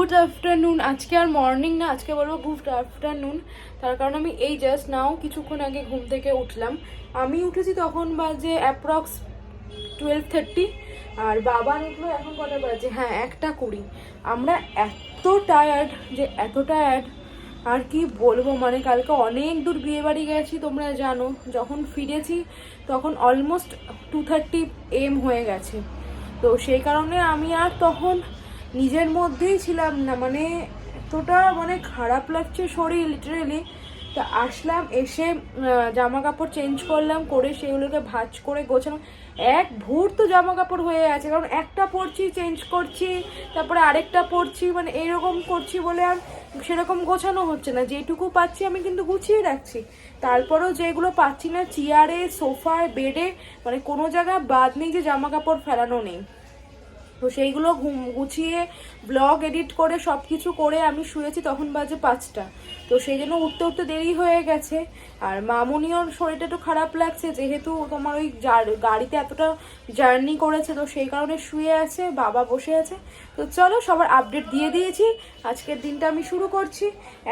Good afternoon. আজকে আর morning না, আজকে বলবো গুড আফটারনুন। তার কারণ আমি এই জাস্ট নাও কিছুক্ষণ আগে ঘুম থেকে উঠলাম। আমি উঠেছি তখন বাজে অ্যাপ্রক্স 12:30, আর বাবা উঠলো এখন কটা বাজে, হ্যাঁ 1:20। আমরা এত টায়ার্ড আর কি বলবো, মানে কালকে অনেক দূর বিয়ে বাড়ি গেছি তোমরা জানো। যখন ফিরেছি তখন অলমোস্ট 2:30 AM হয়ে গেছে। তো সেই কারণে আমি আর তখন নিজের মধ্যেই ছিলাম না, মানে এতটা মানে খারাপ লাগছে শরীর লিটারেলি। তা আসলাম, এসে জামা কাপড় চেঞ্জ করলাম, করে সেগুলোকে ভাঁজ করে গোছানো। এক ভোর তো জামা কাপড় হয়ে আছে, কারণ একটা পরছি চেঞ্জ করছি, তারপরে আরেকটা পরছি, মানে এইরকম করছি বলে আর সেরকম গোছানো হচ্ছে না। যেটুকু পাচ্ছি আমি কিন্তু গুছিয়ে রাখছি, তারপরেও যেগুলো পাচ্ছি না চেয়ারে, সোফায়, বেডে, মানে কোনো জায়গায় বাদ নেই যে জামা কাপড় ফেলানো নেই। তো সেইগুলো গুছিয়ে ব্লগ এডিট করে সব কিছু করে আমি শুয়েছি, তখন বাজে 5টা। তো সেই জন্য উঠতে উঠতে দেরি হয়ে গেছে। আর মামুনিওর শরীরটা একটু খারাপ লাগছে, যেহেতু তোমার ওই গাড়িতে এতটা জার্নি করেছে, তো সেই কারণে শুয়ে আছে, বাবা বসে আছে। তো চলো সবার আপডেট দিয়ে দিয়েছি, আজকের দিনটা আমি শুরু করছি।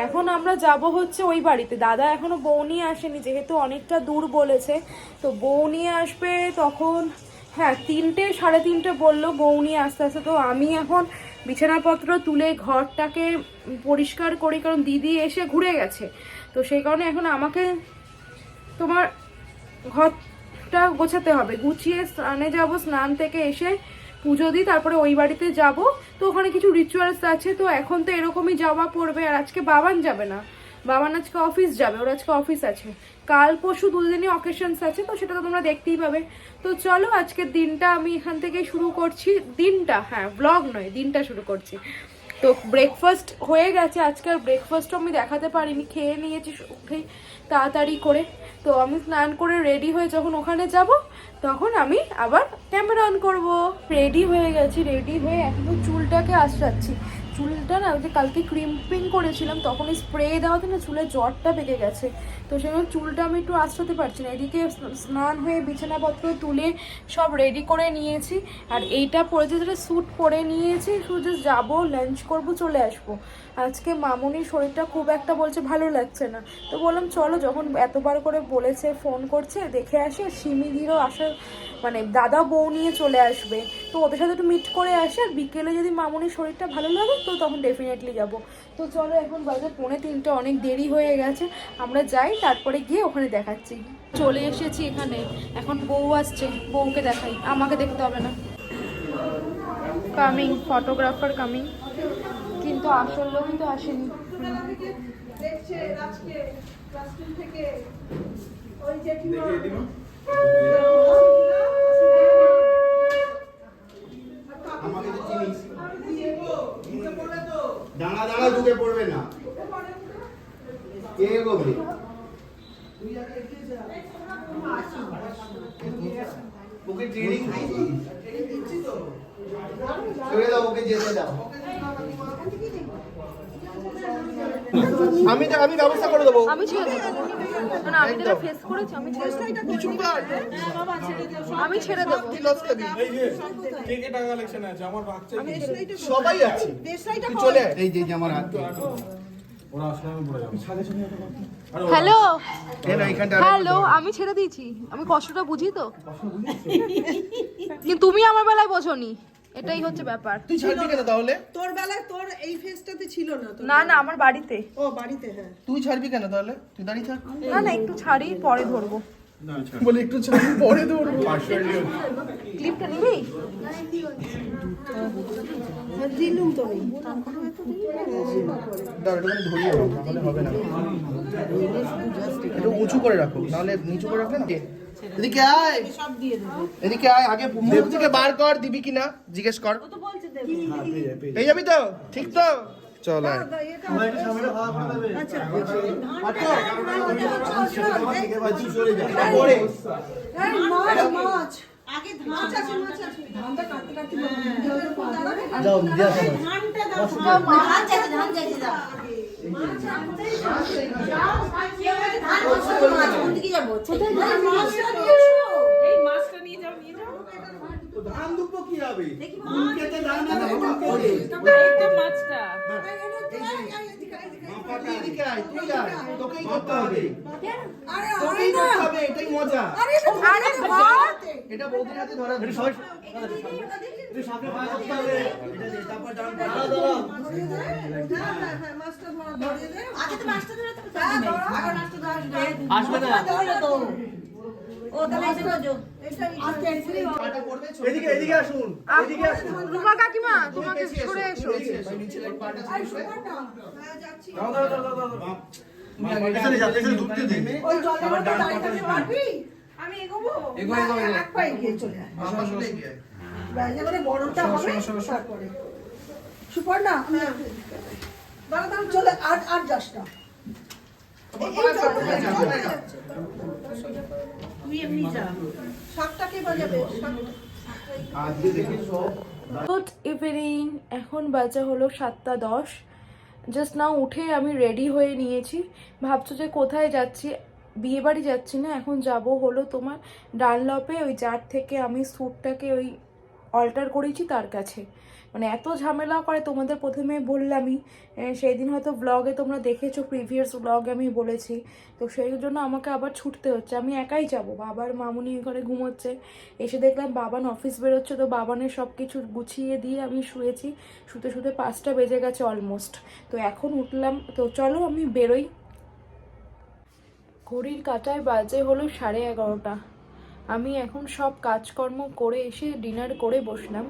এখন আমরা যাব হচ্ছে ওই বাড়িতে। দাদা এখনো বউ নিয়ে আসেনি, যেহেতু অনেকটা দূর বলেছে, তো বউ নিয়ে আসবে তখন, হ্যাঁ 3টে 3:30 বললো বউ নিয়ে আস্তে আস্তে। তো আমি এখন বিছানাপত্র তুলে ঘরটাকে পরিষ্কার করি, কারণ দিদি এসে ঘুরে গেছে। তো সেই কারণে এখন আমাকে তোমার ঘরটা গোছাতে হবে, গুছিয়ে স্নানে যাব, স্নান থেকে এসে পুজো দিই, তারপরে ওই বাড়িতে যাব। তো ওখানে কিছু রিচুয়ালস আছে, তো এখন তো এরকমই যাওয়া পড়বে। আর আজকে বাবান যাবে না, বাবান আজকে অফিস যাবে, ওর আজকে অফিস আছে। কাল পরশু দুদিনই অকেশনস আছে, তো সেটা তো তোমরা দেখতেই পাবে। তো চলো আজকের দিনটা আমি এখান থেকেই শুরু করছি। দিনটা, হ্যাঁ ব্লগ নয়, দিনটা শুরু করছি। তো ব্রেকফাস্ট হয়ে গেছে, আজকাল ব্রেকফাস্টও আমি দেখাতে পারিনি, খেয়ে নিয়েছি উঠেই তাড়াতাড়ি করে। তো আমি স্নান করে রেডি হয়ে যখন ওখানে যাব, তখন আমি আবার ক্যামেরা অন করবো। রেডি হয়ে গেছি, রেডি হয়ে এখন চুলটাকে আঁচড়াচ্ছি। চুলটা না, ওই যে কালকে ক্রিম্পিং করেছিলাম, তখন ওই স্প্রে দেওয়াতে না চুলে জ্বরটা পেকে গেছে। তো সেজন্য চুলটা আমি একটু আঁচড়াতে পারছি না। এদিকে স্নান হয়ে বিছানাপত্র তুলে সব রেডি করে নিয়েছি। আর এইটা পরেছে, যেটা স্যুট পরে নিয়েছি, শুধু জাস্ট যাবো, লাঞ্চ করবো, চলে আসবো। আজকে মামুনির শরীরটা খুব একটা বলছে ভালো লাগছে না, তো বললাম চলো, যখন এতবার করে বলেছে, ফোন করছে, দেখে আসি। শিমিদিরও আসার মানে দাদা বউ নিয়ে চলে আসবে, তো ওদের সাথে একটু মিট করে আসে। আর বিকেলে যদি মামুনির শরীরটা ভালো লাগে তো তখন ডেফিনেটলি যাব। তো চলো, এখন বাজে 2:45, অনেক দেরি হয়ে গেছে, আমরা যাই, তারপরে গিয়ে ওখানে দেখাচ্ছি। চলে এসেছি এখানে, এখন বউ আসছে, বউকে দেখাই, আমাকে দেখতে হবে না। কামিং, ফটোগ্রাফার কামিং, কিন্তু আসল লোকই তো আসেনি। দাঁড়া দাঁড়া, ঢুকে পড়বে না। কে গবি ওকে ট্রেনিং দিচ্ছি তো, ছেড়ে দাও, ওকে যেতে দাও। আমি ব্যবস্থা করে দেবো। আমি ছেড়ে দেবো, মানে আমি যেটা ফেস করেছি আমি ছেড়ে দেবো। কে কে টাকা কালেকশন আছে? আমার বাচ্চা সবাই আছে, তুই চলে আয়। এই যে আমার হাত ওরা আসলে আমি পড়ে যাবো। হ্যালো কেন এইখানটা? হ্যালো, আমি ছেড়ে দিয়েছি, আমি কষ্টটা বুঝি তো, কিন্তু তুমি আমার বেলায় বোঝোনি, এটাই হচ্ছে ব্যাপার। তুই ছাড়বি কেন তাহলে? তোর বেলায় তোর এই ফেসটাতে ছিল না তো। না না, আমার বাড়িতে। ও বাড়িতে, হ্যাঁ। তুই ছাড়বি কেন তাহলে? তুই দাঁড়িয়ে থাক। না না, একটু ছাড়ি, পরে ধরবো। বলে একটু ছাড়ি, পরে ধরবো। ক্লিপটা নিবি? দিলুম তো নেই। দাও, একটুখানি ধরিয়ে দাও, নাহলে হবে না। একটু উঁচু করে রাখো, নাহলে নিচু করে রাখলে না। এদিকে আয়, সব দিয়ে দেবো। এদিকে আয়, আগে মুখ থেকে বার কর, দিবি কিনা জিজ্ঞেস কর। ও তো বলছে দেবে। পেয়ে যাবি তো? ঠিক তো? চল আয়। আচ্ছা। মাছ আগে মাছ আছে, মাছ আছে। ধানটা কাটতে কাটতে যাও দিয়া সবাই। ধানটা দাও। ধান চাইছে দাও। মাছ আছে। যাও, ধান বসো, মাছ কোন দিকে যাবো? মাছটা দিয়েছো। এই মাছটা নিয়ে যাও। ধান দুপো কি হবে? দেখি মাছ। ধান এই তো মাছটা। তুই এদিকে আয়, তুই আয়, তোকেই করতে হবে, আরে তোকেই করতে হবে, এটাই মজা। আরে বাবা এটা বৌদির হাতে ধরা দিবি। হ্যাঁ মাছটা ধরিয়ে দে আগে তো মাছটা ধরে তো হ্যাঁ ধরো আগে মাছটা ধরো ধরে তো ও তাহলে এসে রোজো এটা পাটা করবে, এদিকে এদিকে আসুন, এদিকে আসুন। রুমা কাকিমা তোমাকে সরে এসো। ভাই নিচে লাইট পাটা ছিড়বে। হ্যাঁ যাচ্ছি দাও দাও দাও দাও দাও। তুমি আগে পেছনে যা, পেছনে ঢুকতে দে। ওই জলের মধ্যে দাঁড়িয়ে থাকতে পারবি আমি এগোবো এক পায়ে গিয়ে চলে আয় বাবা শুনে গিয়ে। বাইরে করে বড়টা হবে তারপরে সুপার না দাঁড়া দাঁড়া চলে আর যাস না তুই এমনি যা শাকটা কে বাজাবে আজকে দেখি সব গুড ইভিনিং, এখন বাজে হলো 7:10। জাস্ট নাও উঠে আমি রেডি হয়ে নিয়েছি। ভাবছো যে কোথায় যাচ্ছি? বিয়ে বাড়ি যাচ্ছি না, এখন যাব হলো তোমার ডানলপে, ওই যার থেকে আমি স্যুটটাকে ওই অল্টার করেছি তার কাছে। মানে এত ঝামেলা করে, তোমাদের প্রথমে বললামই, সেই দিন হয়তো ব্লগে তোমরা দেখেছো, প্রিভিয়াস ব্লগে আমি বলেছি। তো সেই জন্য আমাকে আবার ছুটতে হচ্ছে, আমি একাই যাব। বাবার মামুনি ঘরে ঘুমোচ্ছে, এসে দেখলাম বাবান অফিস বেরোচ্ছে, তো বাবানের সব কিছু গুছিয়ে দিয়ে আমি শুয়েছি। শুতে শুতে 5টা বেজে গেছে অলমোস্ট। তো এখন উঠলাম, তো চলো আমি বেরোই। ঘড়ির কাঁটায় বাজে হলো 11:30। আমি এখন সব কাজকর্ম করে এসে ডিনার করে বসলাম।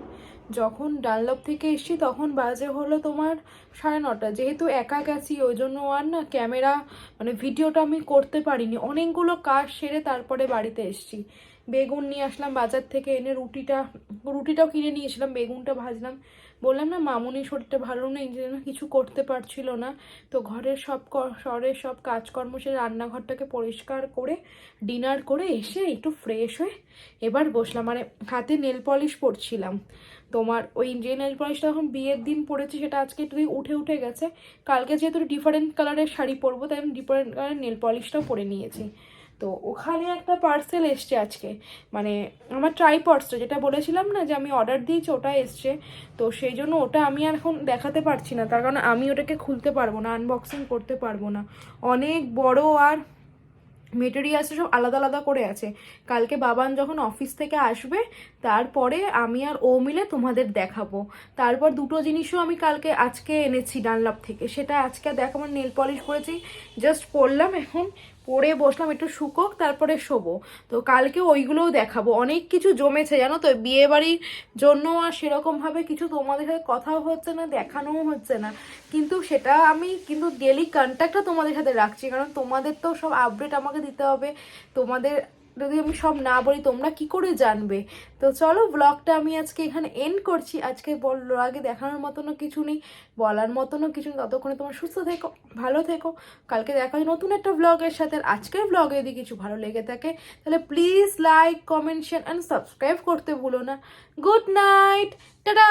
যখন ডানলপ থেকে এসেছি তখন বাজে হলো তোমার 9:30। যেহেতু একা গেছি ওই জন্য আর না ক্যামেরা মানে ভিডিওটা আমি করতে পারিনি। অনেকগুলো কাজ সেরে তারপরে বাড়িতে এসেছি। বেগুন নিয়ে আসলাম বাজার থেকে, এনে রুটিটাও কিনে নিয়েছিলাম, বেগুনটা ভাজলাম। বললাম না মামুনির শরীরটা ভালো নেই, যে জন্য কিছু করতে পারছিল না। তো ঘরের সব কাজকর্ম সে রান্নাঘরটাকে পরিষ্কার করে ডিনার করে এসে একটু ফ্রেশ হয়ে এবার বসলাম। মানে হাতে নেল পলিশ পরছিলাম। তোমার ওই যে নেল পলিশটা এখন বিয়ের দিন পরেছি, সেটা আজকে একটু উঠে গেছে। কালকে যেহেতু ডিফারেন্ট কালারের শাড়ি পরবো, তাই আমি ডিফারেন্ট কালারের নেল পলিশটাও পরে নিয়েছি। তো ওখানে একটা পার্সেল এসছে আজকে, মানে আমার ট্রাইপডসটা যেটা বলেছিলাম না যে আমি অর্ডার দিয়েছি, ওটা এসছে। তো সেই জন্য ওটা আমি আর এখন দেখাতে পারছি না, তার কারণ আমি ওটাকে খুলতে পারবো না, আনবক্সিং করতে পারবো না। অনেক বড় আর মেটেরিয়ালসটা সব আলাদা আলাদা করে আছে। কালকে বাবান যখন অফিস থেকে আসবে তারপরে আমি আর ও মিলে তোমাদের দেখাবো। তারপর দুটো জিনিসও আমি আজকে এনেছি ডানলপ থেকে, সেটা আজকে দেখাবো। নেল পলিশ করেছি, জাস্ট পরলাম, এখন পরে বসলাম একটু শুকোক তারপরে শোবো। তো কালকে ওইগুলোও দেখাবো। অনেক কিছু জমেছে জানো তো বিয়ে বাড়ির জন্য, আর সেরকমভাবে কিছু তোমাদের সাথে কথাও হচ্ছে না, দেখানোও হচ্ছে না। কিন্তু সেটা আমি কিন্তু ডেলি কন্ট্যাক্টটা তোমাদের সাথে রাখছি, কারণ তোমাদের তো সব আপডেট আমাকে দিতে হবে। তোমাদের যদি আমি সব না বলি তোমরা কি করে জানবে? তো চলো ব্লগটা আমি আজকে এখানে এন্ড করছি। আজকে আগে দেখানোর মতনও কিছু নেই, বলার মতনও কিছু নেই। ততক্ষণে তোমার সুস্থ থেকো, ভালো থেকো। কালকে দেখা হয় নতুন একটা ব্লগের সাথে। আর আজকের ব্লগে যদি কিছু ভালো লেগে থাকে তাহলে please like, comment, share and subscribe করতে ভুলো না। Good night, tata.